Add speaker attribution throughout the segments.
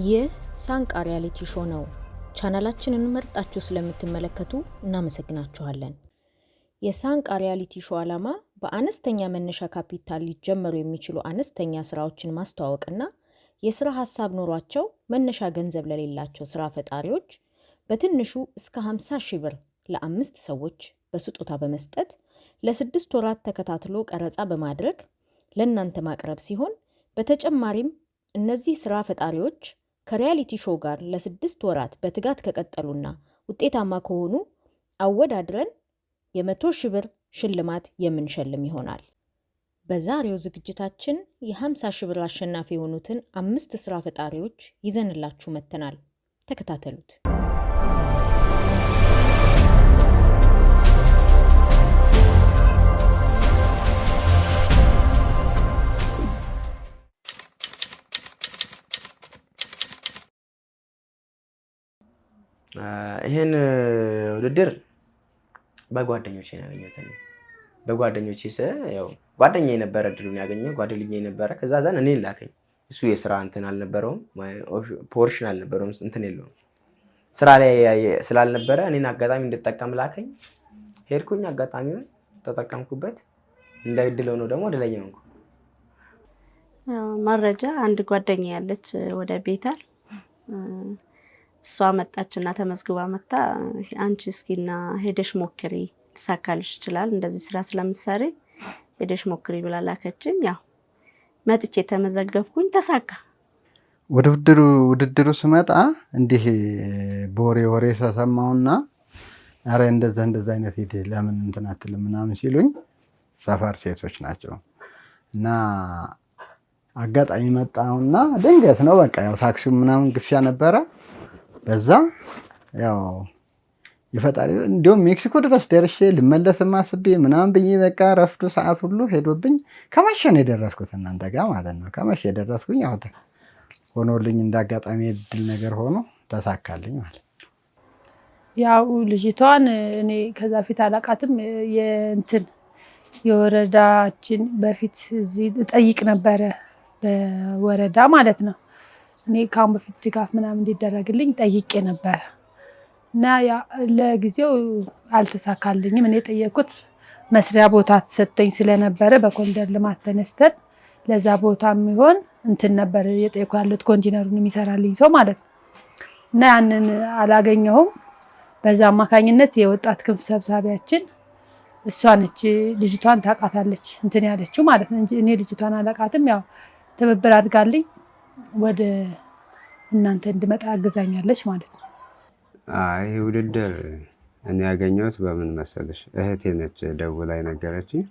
Speaker 1: ይህ ሳንቃ ሪያሊቲ ሾው ነው። ቻናላችንን መርጣችሁ ስለምትመለከቱ እናመሰግናችኋለን። የሳንቃ ሪያሊቲ ሾው ዓላማ በአነስተኛ መነሻ ካፒታል ሊጀመሩ የሚችሉ አነስተኛ ስራዎችን ማስተዋወቅና የስራ ሐሳብ ኖሯቸው መነሻ ገንዘብ ለሌላቸው ስራ ፈጣሪዎች በትንሹ እስከ 50,000 ብር ለ5 ሰዎች በስጦታ በመስጠት ለ6 ወራት ተከታትሎ ቀረጻ በማድረግ ለእናንተ ማቅረብ ሲሆን በተጨማሪም እነዚህ ስራ ፈጣሪዎች ከሪያሊቲ ሾው ጋር ለ6 ወራት በትጋት ከቀጠሉና ውጤታማ ከሆኑ አወዳድረን የ100,000 ብር ሽልማት የምንሸልም ይሆናል። በዛሬው ዝግጅታችን የ50,000 ብር አሸናፊ የሆኑትን 5 ስራ ፈጣሪዎች ይዘንላችሁ መጥተናል። ተከታተሉት።
Speaker 2: ይሄን ውድድር በጓደኞቼ ነው ያገኘሁት። በጓደኞቼ ያው ጓደኛዬ ነበር እድሉን ያገኘው ጓደኛዬ ነበር። ከዛ ዘን እኔ ላከኝ። እሱ የስራ እንትን አልነበረውም፣ ፖርሽን አልነበረውም፣ እንትን የለውም ስራ ላይ ስላልነበረ እኔን አጋጣሚ እንድጠቀም ላከኝ። ሄድኩኝ፣ አጋጣሚውን ተጠቀምኩበት። እንዳይድለው ነው ደግሞ እድለኛ ሆንኩ።
Speaker 3: መረጃ አንድ ጓደኛ ያለች ወደ ቤታል እሷ መጣችና ተመዝግባ መጣ። አንቺ እስኪና ሄደሽ ሞክሪ ተሳካልሽ ይችላል እንደዚህ ስራ ስለምትሰሪ ሄደሽ ሞክሪ ብላ ላከችኝ። ያው መጥቼ ተመዘገብኩኝ፣ ተሳካ።
Speaker 4: ውድድሩ ስመጣ እንዲህ ወሬ ሰማውና አረ እንደዛ አይነት ሄደ ለምን እንትን አትልም ምናምን ሲሉኝ ሰፈር ሴቶች ናቸው እና አጋጣሚ መጣውና ድንገት ነው በቃ ያው ታክሲው ምናምን ግፊያ ነበረ። በዛ ያው ይፈጣሪ እንዲያውም ሜክሲኮ ድረስ ደርሼ ልመለስ ማስቤ ምናምን ብዬ በቃ ረፍዱ ሰዓት ሁሉ ሄዶብኝ ከመሸ ነው የደረስኩት እናንተ ጋር ማለት ነው። ከመሸ የደረስኩኝ ያው ሆኖልኝ እንዳጋጣሚ እድል ነገር ሆኖ ተሳካልኝ ማለት።
Speaker 5: ያው ልጅቷን እኔ ከዛ ፊት አላቃትም። የወረዳችን በፊት እዚህ ጠይቅ ነበረ በወረዳ ማለት ነው። እኔ ካሁን በፊት ድጋፍ ምናምን እንዲደረግልኝ ጠይቄ ነበር እና ለጊዜው አልተሳካልኝም። እኔ ጠየቅኩት መስሪያ ቦታ ተሰጥቶኝ ስለነበረ በኮንደር ልማት ተነስተን ለዛ ቦታ የሚሆን እንትን ነበር የጠየቅኩ ያሉት ኮንቲነሩን የሚሰራልኝ ሰው ማለት ነው እና ያንን አላገኘሁም። በዛ አማካኝነት የወጣት ክንፍ ሰብሳቢያችን እሷ ነች ልጅቷን ታውቃታለች እንትን ያለችው ማለት ነው እንጂ እኔ ልጅቷን አላውቃትም። ያው ትብብር አድርጋልኝ ወደ እናንተ እንድመጣ አግዛኛለች ማለት ነው።
Speaker 6: ይሄ ውድድር እኔ ያገኘሁት በምን መሰለሽ፣ እህቴ ነች ደውላ ነገረችኝ።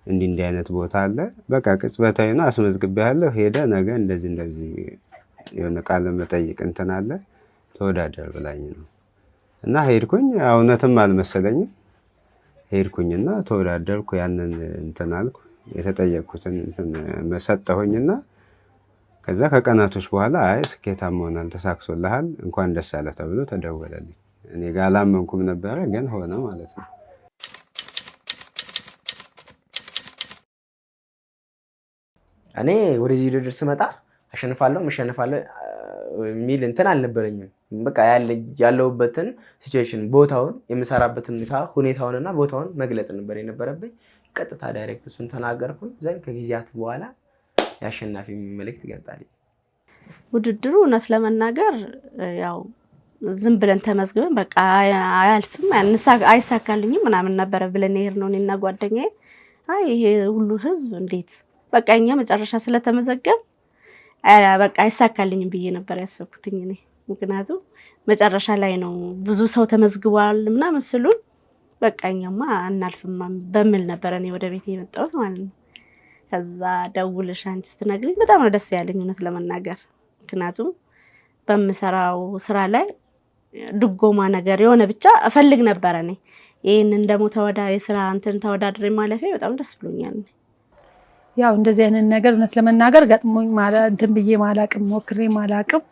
Speaker 6: እንዲህ አይነት ቦታ አለ በቃ ቅጽበታዊ ነው አስመዝግቤያለሁ፣ ሄደ ነገ እንደዚህ የሆነ ቃለ መጠይቅ እንትን አለ ተወዳደር ብላኝ ነው እና ሄድኩኝ። እውነትም አልመሰለኝም። ሄድኩኝና ተወዳደርኩ። ያንን እንትን አልኩ፣ የተጠየቅኩትን እንትን መሰጠሁኝና ከዛ ከቀናቶች በኋላ ስኬታማ ሆናል ተሳክቶልሃል እንኳን ደስ አለህ ተብሎ ተደወለልኝ። እኔ ጋር አላመንኩም ነበረ ግን ሆነ ማለት ነው።
Speaker 2: እኔ ወደዚህ ውድድር ስመጣ አሸንፋለሁ የሚል እንትን አልነበረኝም። በቃ ያለሁበትን ሲቹዌሽን ቦታውን የምሰራበትን ሁኔታውንና ቦታውን መግለጽ ነበር የነበረብኝ። ቀጥታ ዳይሬክት እሱን ተናገርኩኝ። ዘንድ ከጊዜያት በኋላ ያሸናፊ መልእክት ገጣልኝ።
Speaker 3: ውድድሩ እውነት ለመናገር ያው ዝም ብለን ተመዝግበን በቃ አያልፍም አይሳካልኝም ምናምን ነበር ብለን ይሄርነው እኔና ጓደኛዬ። ይሄ ሁሉ ህዝብ እንዴት በቃ እኛ መጨረሻ ስለተመዘገብ በቃ አይሳካልኝም ብዬ ነበር ያሰብኩትኝ እኔ። ምክንያቱም መጨረሻ ላይ ነው ብዙ ሰው ተመዝግቧል ምናምን ስሉን በቃ እኛማ አናልፍም በሚል ነበር እኔ ወደ ቤት የመጣሁት ማለት ነው። ከዛ ደውለሽ አንቺ ስትነግሪኝ በጣም ነው ደስ ያለኝ እውነት ለመናገር። ምክንያቱም በምሰራው ስራ ላይ ድጎማ ነገር የሆነ ብቻ እፈልግ ነበር እኔ። ይሄንን ደግሞ የስራ እንትን ተወዳድሬ ማለፌ በጣም ደስ ብሎኛል።
Speaker 5: ያው እንደዚህ አይነት ነገር እውነት ለመናገር ገጥሞኝ እንትን ብዬ ማላቅም ሞክሬ ማላቅም።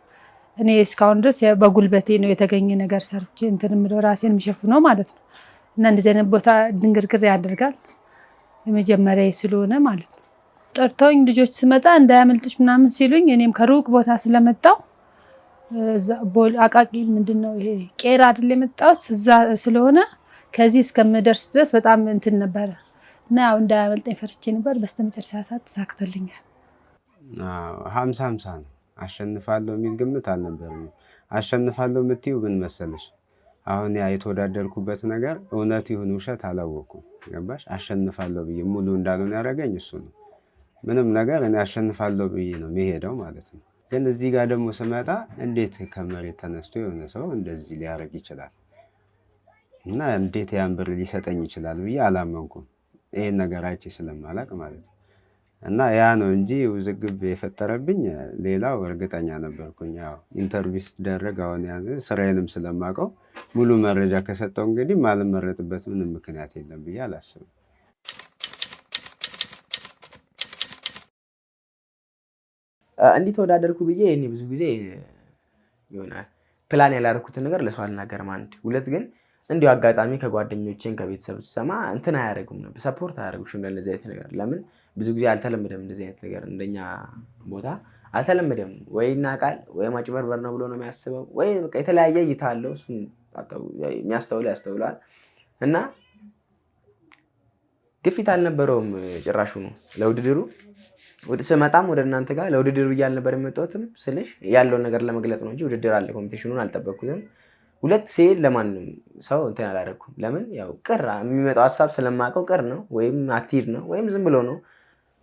Speaker 5: እኔ እስካሁን ድረስ በጉልበቴ ነው የተገኘ ነገር ሰርቼ እንትን ምለው ራሴን የሚሸፍነው ማለት ነው እና እንደዚህ አይነት ቦታ ድንግርግር ያደርጋል የመጀመሪያ ስለሆነ ማለት ነው። ጠርተውኝ ልጆች ስመጣ እንዳያመልጥሽ ምናምን ሲሉኝ እኔም ከሩቅ ቦታ ስለመጣው አቃቂ ምንድነው ይሄ ቄራ አይደል የመጣሁት እዛ ስለሆነ ከዚህ እስከምደርስ ድረስ በጣም እንትን ነበረ እና ያው እንዳያመልጠኝ ፈርቼ ነበር። በስተመጨረሻ ሰዓት ተሳክቶልኛል።
Speaker 6: 50-50 ነው። አሸንፋለሁ የሚል ግምት አልነበረም። አሸንፋለሁ የምትይው ምን መሰለሽ፣ አሁን ያ የተወዳደርኩበት ነገር እውነት ይሁን ውሸት አላወኩም። ገባሽ? አሸንፋለሁ ብዬ ሙሉ እንዳልሆነ ያደረገኝ እሱ ነው። ምንም ነገር እኔ አሸንፋለሁ ብዬ ነው የሚሄደው ማለት ነው። ግን እዚህ ጋር ደግሞ ስመጣ እንዴት ከመሬት ተነስቶ የሆነ ሰው እንደዚህ ሊያደርግ ይችላል እና እንዴት ያን ብር ሊሰጠኝ ይችላል ብዬ አላመንኩም። ይሄን ነገር አይቼ ስለማላቅ ማለት ነው። እና ያ ነው እንጂ ውዝግብ የፈጠረብኝ። ሌላው እርግጠኛ ነበርኩኝ። ያው ኢንተርቪው ሲደረግ አሁን ያን ስራዬንም ስለማውቀው ሙሉ መረጃ ከሰጠው እንግዲህ ማልመረጥበት ምንም ምክንያት የለም ብዬ አላስብም።
Speaker 2: እንዲህ ተወዳደርኩ ብዬ እኔ ብዙ ጊዜ የሆነ ፕላን ያላደረኩትን ነገር ለሰው አልናገርም። አንድ ሁለት ግን እንዲሁ አጋጣሚ ከጓደኞቼን ከቤተሰብ ስሰማ እንትን አያደርጉም ነበር፣ ሰፖርት አያደርጉሽም ለእንደዚህ አይነት ነገር። ለምን ብዙ ጊዜ አልተለመደም፣ እንደዚህ አይነት ነገር እንደኛ ቦታ አልተለመደም። ወይ እናቃል ወይ ማጭበርበር ነው ብሎ ነው የሚያስበው፣ ወይ በቃ የተለያየ እይታ አለው። እሱን የሚያስተውል ያስተውላል። እና ግፊት አልነበረውም ጭራሹ ነው ለውድድሩ። ስመጣም ወደ እናንተ ጋር ለውድድር ብዬ አልነበር የመጣሁትም ስልሽ ያለውን ነገር ለመግለጽ ነው እንጂ ውድድር አለ ኮምፒቲሽኑን አልጠበቅኩትም። ሁለት ሲሄድ ለማንም ሰው እንትን አላደረኩም። ለምን ያው ቅር የሚመጣው ሀሳብ ስለማውቀው ቅር ነው ወይም አትሂድ ነው ወይም ዝም ብሎ ነው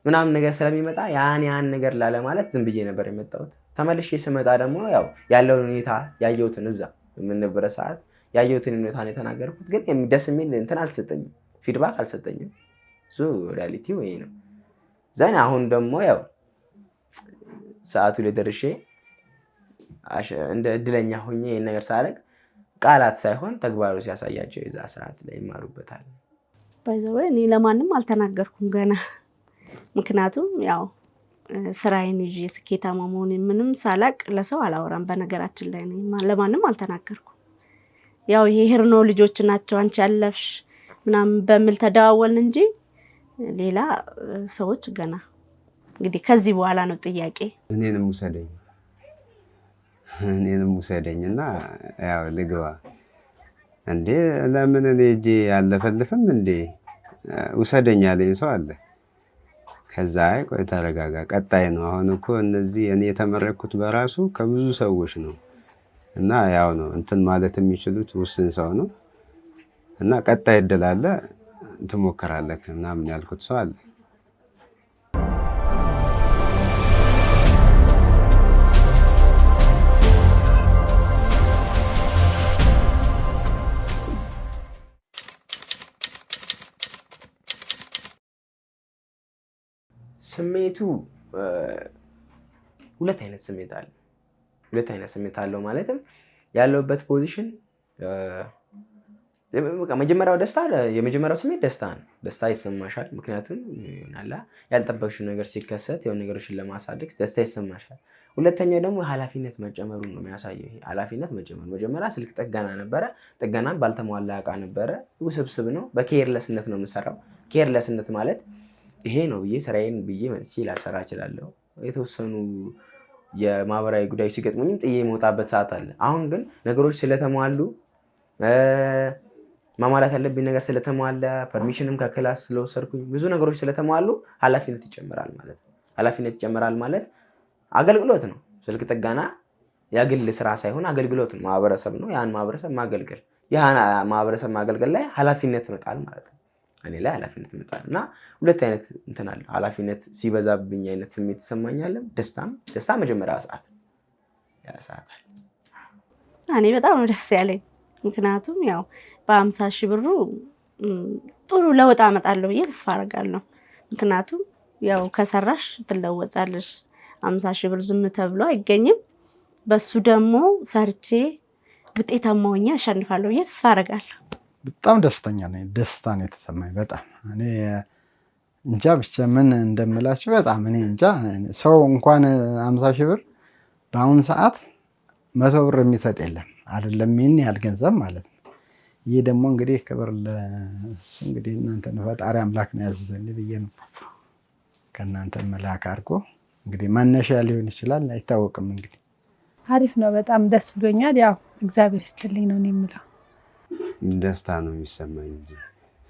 Speaker 2: ምናምን ነገር ስለሚመጣ ያን ነገር ላለ ማለት ዝም ብዬ ነበር የመጣሁት። ተመልሼ ስመጣ ደግሞ ያው ያለውን ሁኔታ ያየሁትን እዛ የምንነበረ ሰዓት ያየሁትን ሁኔታ ነው የተናገርኩት። ግን ደስ የሚል እንትን አልሰጠኝም፣ ፊድባክ አልሰጠኝም። እሱ ሪያሊቲው ይሄ ነው። ዘን አሁን ደግሞ ያው ሰዓቱ ላይ ደርሼ እንደ እድለኛ ሆኜ ይሄን ነገር ሳደርግ ቃላት ሳይሆን ተግባሩ ሲያሳያቸው የዛ ሰዓት ላይ ይማሩበታል።
Speaker 3: ባይዘው እኔ ለማንም አልተናገርኩም ገና። ምክንያቱም ያው ስራዬን ይዤ ስኬታማ መሆኔን ምንም ሳላቅ ለሰው አላወራም። በነገራችን ላይ ለማንም አልተናገርኩም። ያው ይሄ ሄርኖ ልጆች ናቸው አንቺ ያለፍሽ ምናምን በሚል ተደዋወልን እንጂ ሌላ ሰዎች ገና እንግዲህ ከዚህ በኋላ ነው ጥያቄ።
Speaker 6: እኔንም ውሰደኝና ያው ልግባ እንዴ። ለምን እኔ እጄ አልለፈልፍም እንዴ? ውሰደኝ ያለኝ ሰው አለ። ከዛ ቆይ ተረጋጋ፣ ቀጣይ ነው። አሁን እኮ እነዚህ እኔ የተመረኩት በራሱ ከብዙ ሰዎች ነው እና ያው ነው እንትን ማለት የሚችሉት ውስን ሰው ነው እና ቀጣይ እድል አለ ትሞክራለህ ምናምን ያልኩት ሰው አለ።
Speaker 2: ስሜቱ ሁለት አይነት ስሜት አለው። ማለትም ያለውበት ፖዚሽን መጀመሪያው የመጀመሪያው ስሜት ደስታ ይሰማሻል። ምክንያቱም ያልጠበቅሽው ነገር ሲከሰት የሆነ ነገሮችን ለማሳደግ ደስታ ይሰማሻል። ሁለተኛው ደግሞ ኃላፊነት መጨመሩን ነው የሚያሳየው። ይሄ ኃላፊነት መጨመሩ መጀመሪያ ስልክ ጥገና ነበረ። ጥገናም ባልተሟላ እቃ ነበረ። ውስብስብ ነው። በኬርለስነት ነው የምሰራው። ኬርለስነት ማለት ይሄ ነው ብዬ ስራዬን ብዬ መጥቼ ላልሰራ እችላለሁ። የተወሰኑ የማህበራዊ ጉዳዮች ሲገጥሙኝም ጥዬ የመውጣበት ሰዓት አለ። አሁን ግን ነገሮች ስለተሟሉ ማሟላት ያለብኝ ነገር ስለተሟላ ፐርሚሽንም ከክላስ ስለወሰድኩኝ ብዙ ነገሮች ስለተሟሉ ኃላፊነት ይጨምራል ማለት ነው። ኃላፊነት ይጨምራል ማለት አገልግሎት ነው። ስልክ ጥገና የግል ስራ ሳይሆን አገልግሎት ነው። ማህበረሰብ ነው። ያን ማህበረሰብ ማገልገል፣ ያን ማህበረሰብ ማገልገል ላይ ኃላፊነት ይመጣል ማለት ነው። እኔ ላይ ኃላፊነት ይመጣል እና ሁለት አይነት እንትን አለ። ኃላፊነት ሲበዛብኝ አይነት ስሜት ይሰማኛል። ደስታ መጀመሪያ ሰዓት ያሳታል።
Speaker 3: እኔ በጣም ነው ደስ ያለኝ። ምክንያቱም ያው በ50,000 ብሩ ጥሩ ለውጥ አመጣለሁ ብዬ ተስፋ አደርጋለሁ። ምክንያቱም ያው ከሰራሽ ትለወጫለሽ። 50,000 ብር ዝም ተብሎ አይገኝም። በሱ ደግሞ ሰርቼ ውጤታማ ሆኜ አሸንፋለሁ ብዬ ተስፋ አደርጋለሁ።
Speaker 4: በጣም ደስተኛ ነኝ። ደስታ ነው የተሰማኝ በጣም። እኔ እንጃ ብቻ ምን እንደምላችሁ በጣም እኔ እንጃ። ሰው እንኳን 50,000 ብር በአሁን ሰዓት 100 ብር የሚሰጥ የለም አይደለም፣ ይህን ያህል ገንዘብ ማለት ነው። ይህ ደግሞ እንግዲህ ክብር ለእሱ እንግዲህ እናንተ ፈጣሪ አምላክ ነው ያዘዘልኝ ብዬ ነው ከእናንተ መልአክ አድርጎ እንግዲህ መነሻ ሊሆን ይችላል አይታወቅም። እንግዲህ
Speaker 5: አሪፍ ነው። በጣም ደስ ብሎኛል። ያው እግዚአብሔር ይስጥልኝ ነው የምለው።
Speaker 6: ደስታ ነው የሚሰማኝ እንጂ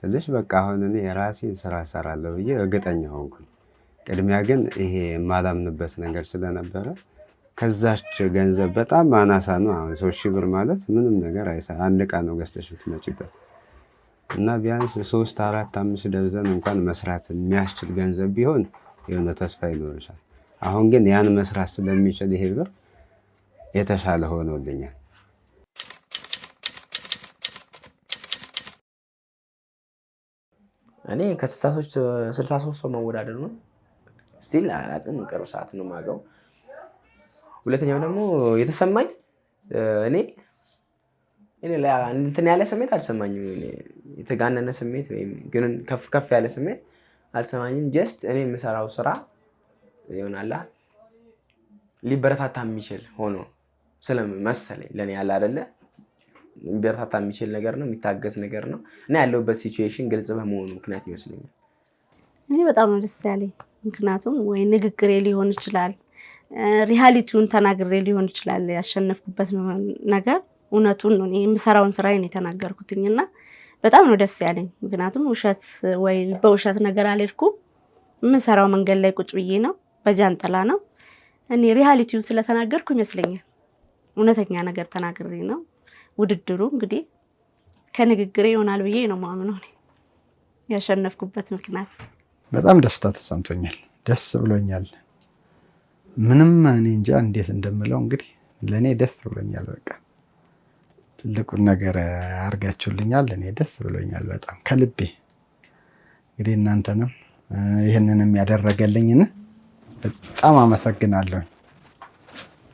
Speaker 6: ስለዚህ በቃ አሁን እኔ የራሴን ስራ እሰራለሁ ብዬ እርግጠኛ ሆንኩኝ። ቅድሚያ ግን ይሄ የማላምንበት ነገር ስለነበረ ከዛች ገንዘብ በጣም አናሳ ነው። አሁን 3000 ብር ማለት ምንም ነገር አንድ ዕቃ ነው ገዝተሽ ብትመጪበት እና ቢያንስ 3 4 5 ደርዘን እንኳን መስራት የሚያስችል ገንዘብ ቢሆን የሆነ ተስፋ ይኖርሻል። አሁን ግን ያን መስራት ስለሚችል ይሄ ብር የተሻለ ሆኖልኛል።
Speaker 2: እኔ ከ63 ሰው መወዳደር ነው ስቲል አላውቅም። ቅርብ ሰዓት ነው የማውቀው። ሁለተኛው ደግሞ የተሰማኝ እኔ እንትን ያለ ስሜት አልሰማኝም። የተጋነነ ስሜት ወይም ግን ከፍ ያለ ስሜት አልሰማኝም። ጀስት እኔ የምሰራው ስራ ይሆናላ ሊበረታታ የሚችል ሆኖ ስለመሰለኝ ለእኔ ያለ አይደለ ሊበረታታ የሚችል ነገር ነው፣ የሚታገዝ ነገር ነው እና ያለሁበት ሲቹዌሽን ግልጽ በመሆኑ ምክንያት ይመስለኛል።
Speaker 3: እኔ በጣም ነው ደስ ያለኝ። ምክንያቱም ወይ ንግግሬ ሊሆን ይችላል፣ ሪያሊቲውን ተናግሬ ሊሆን ይችላል። ያሸነፍኩበት ነገር እውነቱን ነው። እኔ የምሰራውን ስራዬን የተናገርኩትኝና በጣም ነው ደስ ያለኝ። ምክንያቱም ውሸት ወይ በውሸት ነገር አልሄድኩም። የምሰራው መንገድ ላይ ቁጭ ብዬ ነው፣ በጃንጥላ ነው። እኔ ሪያሊቲውን ስለተናገርኩ ይመስለኛል እውነተኛ ነገር ተናግሬ ነው። ውድድሩ እንግዲህ ከንግግሬ ይሆናል ብዬ ነው ማምነው። ያሸነፍኩበት ምክንያት
Speaker 4: በጣም ደስታ ተሰምቶኛል፣ ደስ ብሎኛል። ምንም እኔ እንጃ እንዴት እንደምለው እንግዲህ ለእኔ ደስ ብሎኛል። በቃ ትልቁን ነገር አድርጋችሁልኛል። እኔ ደስ ብሎኛል በጣም ከልቤ። እንግዲህ እናንተንም ይህንንም ያደረገልኝን በጣም አመሰግናለሁ።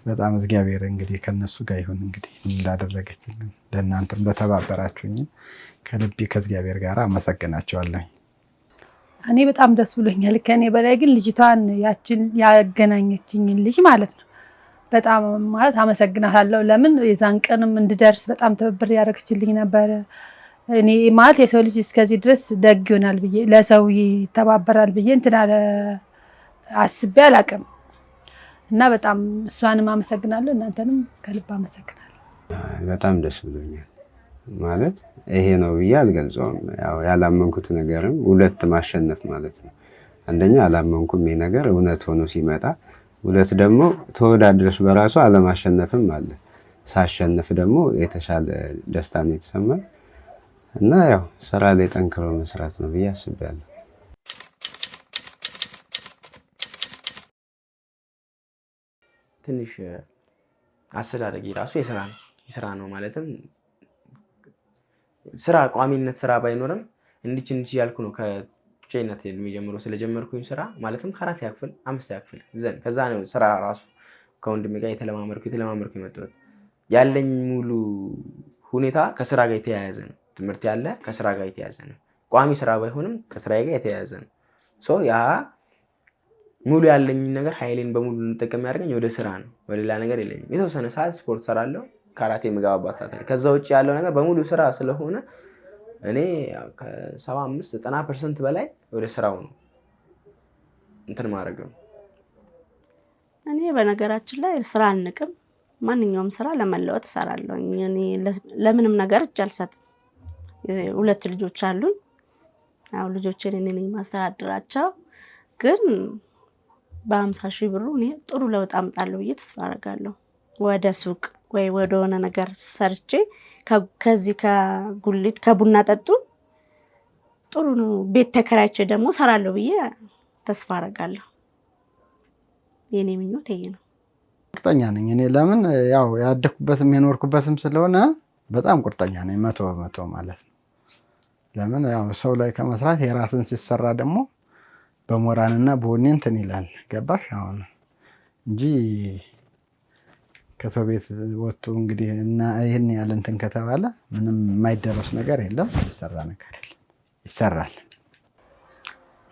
Speaker 4: በጣም እግዚአብሔር እንግዲህ ከነሱ ጋር ይሁን። እንግዲህ እንዳደረገችልኝ ለእናንተም በተባበራችሁኝ ከልቤ ከእግዚአብሔር ጋር አመሰግናቸዋለሁ።
Speaker 5: እኔ በጣም ደስ ብሎኛል። ከኔ በላይ ግን ልጅቷን ያችን ያገናኘችኝን ልጅ ማለት ነው በጣም ማለት አመሰግናታለሁ። ለምን የዛን ቀንም እንድደርስ በጣም ትብብር ያደረገችልኝ ነበር። እኔ ማለት የሰው ልጅ እስከዚህ ድረስ ደግ ይሆናል ብዬ ለሰው ይተባበራል ብዬ እንትን አስቤ አላውቅም እና በጣም እሷንም አመሰግናለሁ። እናንተንም ከልብ አመሰግናለሁ።
Speaker 6: በጣም ደስ ብሎኛል። ማለት ይሄ ነው ብዬ አልገልጸውም። ያው ያላመንኩት ነገርም ሁለት ማሸነፍ ማለት ነው። አንደኛ አላመንኩም ይሄ ነገር እውነት ሆኖ ሲመጣ፣ ሁለት ደግሞ ተወዳድረሽ በራሱ አለማሸነፍም አለ። ሳሸንፍ ደግሞ የተሻለ ደስታ ነው የተሰማኝ እና ያው ስራ ላይ ጠንክሮ መስራት ነው ብዬ አስቤያለሁ።
Speaker 2: ትንሽ አስተዳደጊ ራሱ የስራ ነው ማለትም ስራ ቋሚነት ስራ ባይኖርም እንዲች ያልኩ ነው። ከጨይነት እድሜ ጀምሮ ስለጀመርኩኝ ስራ ማለትም ከ4ኛ ክፍል 5ኛ ክፍል ዘን ከዛ ነው ስራ ራሱ ከወንድሜ ጋር የተለማመርኩ የመጣሁት። ያለኝ ሙሉ ሁኔታ ከስራ ጋር የተያያዘ ነው። ትምህርት ያለ ከስራ ጋር የተያያዘ ነው። ቋሚ ስራ ባይሆንም ከስራዬ ጋር የተያያዘ ነው። ሶ ያ ሙሉ ያለኝ ነገር ኃይሌን በሙሉ እንጠቀም ያደርገኝ ወደ ስራ ነው። ወደ ሌላ ነገር የለኝም። የተወሰነ ሰዓት ስፖርት ሰራለሁ፣ ካራቴ የምገባባት ሰዓት አለ። ከዛ ውጭ ያለው ነገር በሙሉ ስራ ስለሆነ እኔ ከ75-90% በላይ ወደ ስራው ነው እንትን ማድረግ ነው።
Speaker 3: እኔ በነገራችን ላይ ስራ አልንቅም። ማንኛውም ስራ ለመለወጥ እሰራለሁ። እኔ ለምንም ነገር እጅ አልሰጥም። 2 ልጆች አሉኝ። አው ልጆችን እኔ ነኝ ማስተዳድራቸው። ግን በ50,000 ብር እኔ ጥሩ ለውጥ አመጣለሁ ብዬ ተስፋ አደርጋለሁ። ወደ ሱቅ ወይ ወደ ሆነ ነገር ሰርቼ ከዚህ ከጉሊት ከቡና ጠጡ ጥሩ ነው ቤት ተከራይቼ ደግሞ ሰራለሁ ብዬ ተስፋ አደርጋለሁ። የኔ ምኞት ይሄ ነው።
Speaker 4: ቁርጠኛ ነኝ እኔ። ለምን ያው ያደኩበትም የኖርኩበትም ስለሆነ በጣም ቁርጠኛ ነኝ 100% ማለት ነው። ለምን ያው ሰው ላይ ከመስራት የራስን ሲሰራ ደግሞ በሞራልና በወኔ እንትን ይላል። ገባሽ አሁን እንጂ ከሰው ቤት ወጥቶ እንግዲህ እና ይሄን ያለ እንትን ከተባለ ምንም የማይደረስ ነገር የለም። ይሰራ ነገር የለም፣ ይሰራል።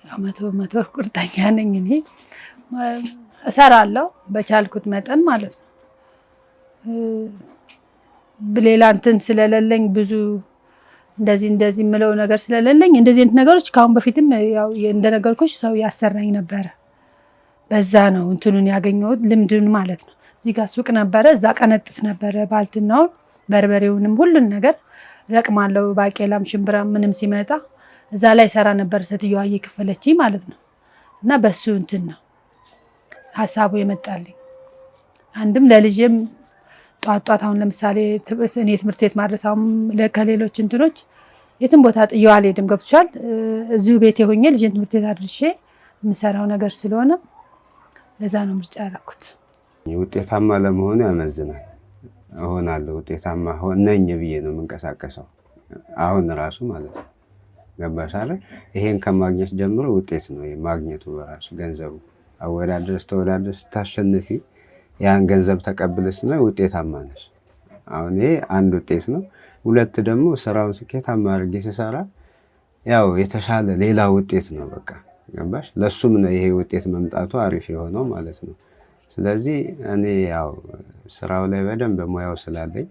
Speaker 5: ያው 100% ቁርጠኛ ነኝ እኔ። እሰራለሁ በቻልኩት መጠን ማለት ነው። በሌላ እንትን ስለሌለኝ ብዙ እንደዚህ የምለው ነገር ስለሌለኝ እንደዚህ አይነት ነገሮች ካሁን በፊትም ያው እንደነገርኩሽ ሰው ያሰራኝ ነበር። በዛ ነው እንትኑን ያገኘሁት ልምድን ማለት ነው። እዚህ ጋር ሱቅ ነበረ፣ እዛ ቀነጥስ ነበረ ባልትናውን፣ በርበሬውንም ሁሉን ነገር ለቅማለው፣ ባቄላም ሽምብራም ምንም ሲመጣ እዛ ላይ ሰራ ነበር ሴትዮዋ እየከፈለችኝ ማለት ነው። እና በሱ እንትን ነው ሀሳቡ የመጣልኝ። አንድም ለልጅም ጧት አሁን ለምሳሌ እኔ ትምህርት ቤት ማድረሳውም ከሌሎች እንትኖች የትም ቦታ ጥየው አልሄድም። ገብቶሻል? እዚሁ ቤት ሆኜ ልጅን ትምህርት ቤት አድርሼ የምሰራው ነገር ስለሆነ ለዛ ነው ምርጫ ያደረኩት።
Speaker 6: ውጤታማ ለመሆኑ ያመዝናል። እሆናለሁ ውጤታማ ነኝ ብዬ ነው የምንቀሳቀሰው አሁን ራሱ ማለት ነው። ገባሽ አይደል? ይሄን ከማግኘት ጀምሮ ውጤት ነው ማግኘቱ በራሱ ገንዘቡ። አወዳደርስ ተወዳደርስ ታሸንፊ ያን ገንዘብ ተቀብለሽ ነው ውጤታማ ነሽ። አሁን ይሄ አንድ ውጤት ነው። ሁለት ደግሞ ስራውን ስኬታማ አድርጌ ስሰራ ያው የተሻለ ሌላ ውጤት ነው በቃ ገባሽ? ለሱም ነው ይሄ ውጤት መምጣቱ አሪፍ የሆነው ማለት ነው። ስለዚህ እኔ ያው ስራው ላይ በደንብ ሙያው ስላለኝ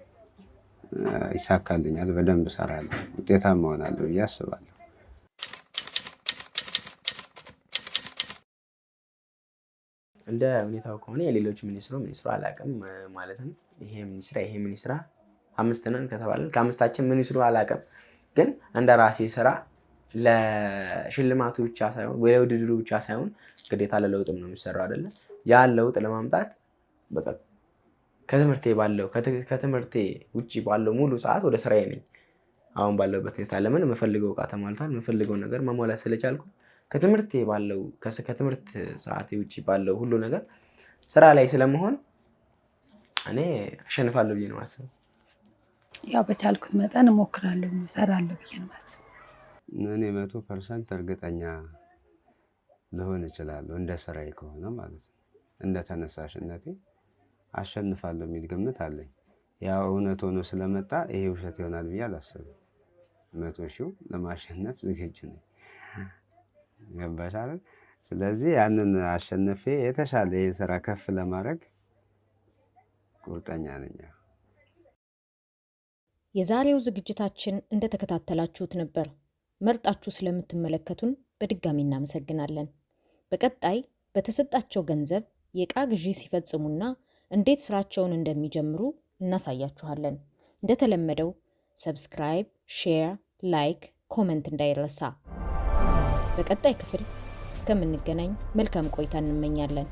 Speaker 6: ይሳካልኛል፣ በደንብ እሰራለሁ፣ ውጤታማ እሆናለሁ ብዬ አስባለሁ።
Speaker 2: እንደ ሁኔታው ከሆነ የሌሎች ሚኒስትሩ አላውቅም ማለትም ይሄ ሚኒስትራ 5 ነን ከተባለን ከ5ታችን ሚኒስትሩ አላውቅም። ግን እንደ ራሴ ስራ ለሽልማቱ ብቻ ሳይሆን ወይ ለውድድሩ ብቻ ሳይሆን ግዴታ ለለውጥም ነው የሚሰራው አይደለ? ያን ለውጥ ለማምጣት በቃ ከትምህርቴ ውጪ ባለው ሙሉ ሰዓት ወደ ስራዬ ነኝ። አሁን ባለውበት ሁኔታ ለምን የምፈልገው ዕቃ ተሟልቷል፣ የምፈልገው ነገር መሟላት ስለቻልኩ ከትምህርት ሰዓቴ ውጪ ባለው ሁሉ ነገር ስራ ላይ ስለመሆን እኔ አሸንፋለሁ ብዬ ነው የማስበው።
Speaker 5: ያው በቻልኩት መጠን እሞክራለሁ፣ እሰራለሁ ብዬ ነው የማስበው።
Speaker 6: እኔ 100% እርግጠኛ ልሆን እችላለሁ እንደ ስራዬ ከሆነ ማለት ነው። እንደ ተነሳሽነቴ አሸንፋለሁ የሚል ግምት አለኝ። ያው እውነት ሆኖ ስለመጣ ይሄ ውሸት ይሆናል ብዬ አላስብም። 100,000 ለማሸነፍ ዝግጁ ነኝ። ገባሽ አይደል? ስለዚህ ያንን አሸንፌ የተሻለ ይሄን ስራ ከፍ ለማድረግ ቁርጠኛ ነኝ።
Speaker 1: የዛሬው ዝግጅታችን እንደተከታተላችሁት ነበር። መርጣችሁ ስለምትመለከቱን በድጋሚ እናመሰግናለን። በቀጣይ በተሰጣቸው ገንዘብ የዕቃ ግዢ ሲፈጽሙና እንዴት ስራቸውን እንደሚጀምሩ እናሳያችኋለን። እንደተለመደው ሰብስክራይብ፣ ሼር፣ ላይክ፣ ኮመንት እንዳይረሳ። በቀጣይ ክፍል እስከምንገናኝ መልካም ቆይታ እንመኛለን።